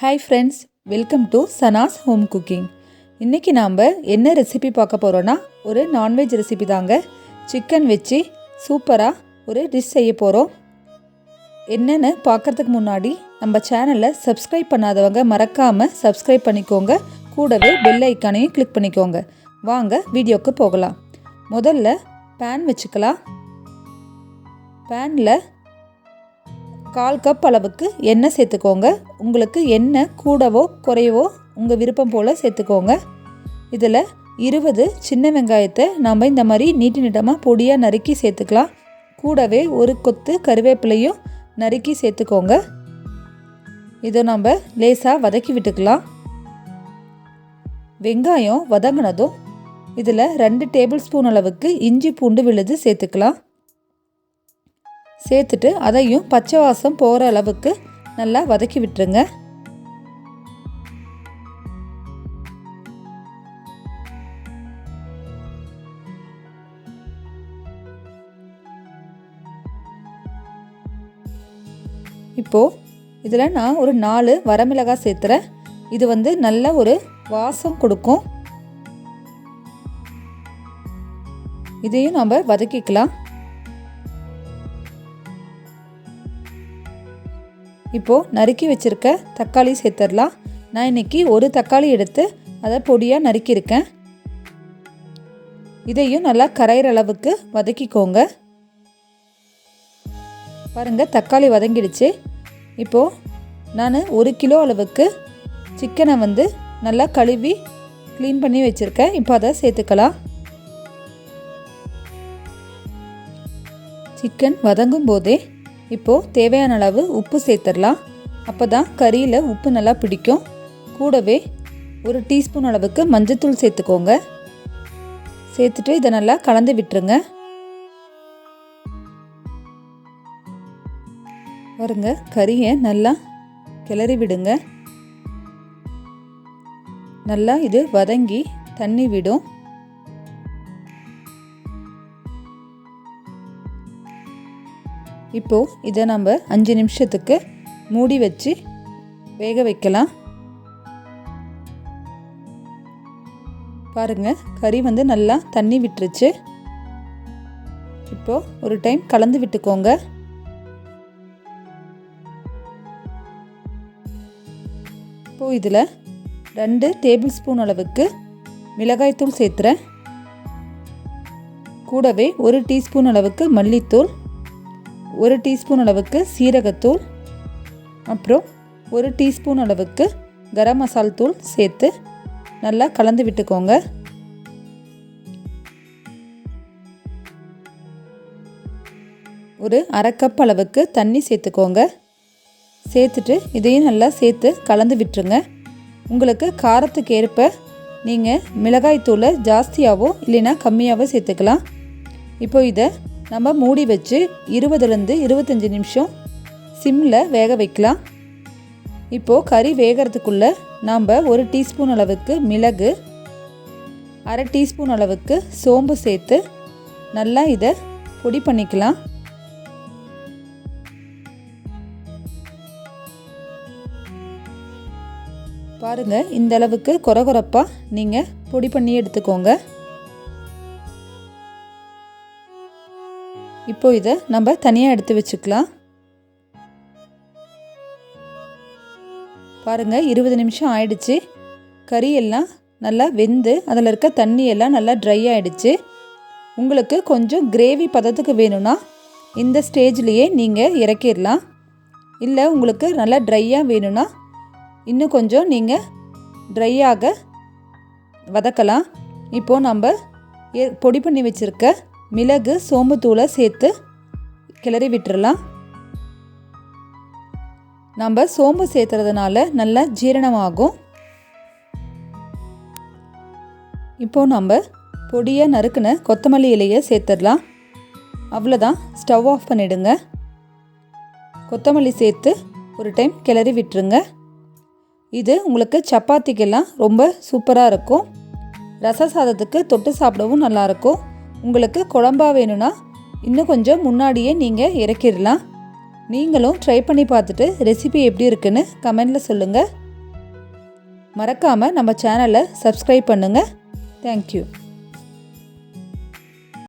Hi friends, welcome to Sana's home cooking. இன்றைக்கி நாம் என்ன ரெசிபி பார்க்க போகிறோன்னா, ஒரு நான்வெஜ் ரெசிபி தாங்க. சிக்கன் வச்சு சூப்பராக ஒரு டிஷ் செய்ய போகிறோம். என்னென்னு பார்க்குறதுக்கு முன்னாடி நம்ம சேனலை சப்ஸ்கிரைப் பண்ணாதவங்க மறக்காமல் சப்ஸ்கிரைப் பண்ணிக்கோங்க. கூடவே பெல் ஐக்கானையும் கிளிக் பண்ணிக்கோங்க. வாங்க வீடியோவுக்கு போகலாம். முதல்ல பேன் வச்சுக்கலாம். பேனில் 1/4 கப் அளவுக்கு எண்ணெய் சேர்த்துக்கோங்க. உங்களுக்கு எண்ணெய் கூடவோ குறையவோ உங்கள் விருப்பம் போல் சேர்த்துக்கோங்க. இதில் 20 சின்ன வெங்காயத்தை நாம் இந்த மாதிரி நீட்டமாக பொடியாக நறுக்கி சேர்த்துக்கலாம். கூடவே ஒரு கொத்து கருவேப்பிலையும் நறுக்கி சேர்த்துக்கோங்க. இதை நம்ம லேசாக வதக்கி விட்டுக்கலாம். வெங்காயம் வதங்கினதும் இதில் 2 டேபிள் ஸ்பூன் அளவுக்கு இஞ்சி பூண்டு விழுது சேர்த்துக்கலாம். சேர்த்துட்டு அதையும் பச்சை வாசம் போகிற அளவுக்கு நல்லா வதக்கி விட்டுருங்க. இப்போது இதில் நான் ஒரு 4 வரமிளகாய் சேர்த்துறேன். இது நல்ல ஒரு வாசம் கொடுக்கும். இதையும் நம்ம வதக்கிக்கலாம். இப்போது நறுக்கி வச்சுருக்க தக்காளி சேர்த்துடலாம். நான் இன்றைக்கி ஒரு தக்காளி எடுத்து அதை பொடியாக நறுக்கியிருக்கேன். இதையும் நல்லா கரையிற அளவுக்கு வதக்கிக்கோங்க. பாருங்கள், தக்காளி வதங்கிடுச்சு. இப்போது நான் 1 கிலோ அளவுக்கு சிக்கனை நல்லா கழுவி க்ளீன் பண்ணி வச்சுருக்கேன். இப்போ அதை சேர்த்துக்கலாம். சிக்கன் வதங்கும் போதே இப்போது தேவையான அளவு உப்பு சேர்த்துடலாம். அப்போ தான் கறியில் உப்பு நல்லா பிடிக்கும். கூடவே 1 டீஸ்பூன் அளவுக்கு மஞ்சள்தூள் சேர்த்துக்கோங்க. சேர்த்துட்டு இதை நல்லா கலந்து விட்டுருங்க. பாருங்க, கறியை நல்லா கிளறி விடுங்க. நல்லா இது வதங்கி தண்ணி விடும். இப்போது இதை நம்ம 5 நிமிஷத்துக்கு மூடி வச்சு வேக வைக்கலாம். பாருங்கள், கறி நல்லா தண்ணி விட்டுருச்சு. இப்போது ஒரு டைம் கலந்து விட்டுக்கோங்க. இப்போது இதில் 2 டேபிள் ஸ்பூன் அளவுக்கு மிளகாய்த்தூள் சேர்த்துறேன். கூடவே 1 டீஸ்பூன் அளவுக்கு மல்லித்தூள், 1 டீஸ்பூன் அளவுக்கு சீரகத்தூள், அப்புறம் 1 டீஸ்பூன் அளவுக்கு கரம் மசால் தூள் சேர்த்து நல்லா கலந்து விட்டுக்கோங்க. ஒரு 1/2 கப் அளவுக்கு தண்ணி சேர்த்துக்கோங்க. சேர்த்துட்டு இதையும் நல்லா சேர்த்து கலந்து விட்டுருங்க. உங்களுக்கு காரத்துக்கு ஏற்ப நீங்கள் மிளகாய்த்தூளை ஜாஸ்தியாகவோ இல்லைன்னா கம்மியாகவோ சேர்த்துக்கலாம். இப்போ இதை நம்ம மூடி வச்சு 20லேருந்து 25 நிமிஷம் சிம்மில் வேக வைக்கலாம். இப்போது கறி வேகிறதுக்குள்ளே நாம் 1 டீஸ்பூன் அளவுக்கு மிளகு, 1/2 டீஸ்பூன் அளவுக்கு சோம்பு சேர்த்து நல்லா இதை பொடி பண்ணிக்கலாம். பாருங்கள், இந்த அளவுக்கு கொரகொரப்பாக நீங்கள் பொடி பண்ணி எடுத்துக்கோங்க. இப்போ இதை நம்ம தனியாக எடுத்து வச்சுக்கலாம். பாருங்கள், 20 நிமிஷம் ஆயிடுச்சு. கறி எல்லாம் நல்லா வெந்து அதில் இருக்க தண்ணி எல்லாம் நல்லா ட்ரை ஆகிடுச்சு. உங்களுக்கு கொஞ்சம் கிரேவி பதத்துக்கு வேணும்னா இந்த ஸ்டேஜ்லேயே நீங்கள் இறக்கிடலாம். இல்லை உங்களுக்கு நல்லா ட்ரையாக வேணும்னா இன்னும் கொஞ்சம் நீங்கள் ட்ரையாக வதக்கலாம். இப்போது நம்ம பொடி பண்ணி வச்சுருக்க மிளகு சோம்பு தூளை சேர்த்து கிளறி விட்டுறலாம். நம்ம சோம்பு சேர்த்துறதுனால நல்லா ஜீரணமாகும். இப்போது நம்ம பொடியாக நறுக்குன கொத்தமல்லி இலையை சேர்த்துடலாம். அவ்வளோதான், ஸ்டவ் ஆஃப் பண்ணிவிடுங்க. கொத்தமல்லி சேர்த்து ஒரு டைம் கிளறி விட்டுருங்க. இது உங்களுக்கு சப்பாத்திக்கெல்லாம் ரொம்ப சூப்பராக இருக்கும். ரச சாதத்துக்கு தொட்டு சாப்பிடவும் நல்லாயிருக்கும். உங்களுக்கு குழம்பா வேணும்னா இன்னும் கொஞ்சம் முன்னாடியே நீங்கள் இறக்கிடலாம். நீங்களும் ட்ரை பண்ணி பார்த்துட்டு ரெசிபி எப்படி இருக்குன்னு கமெண்டில் சொல்லுங்கள். மறக்காமல் நம்ம சேனலை சப்ஸ்கிரைப் பண்ணுங்கள். தேங்க்யூ.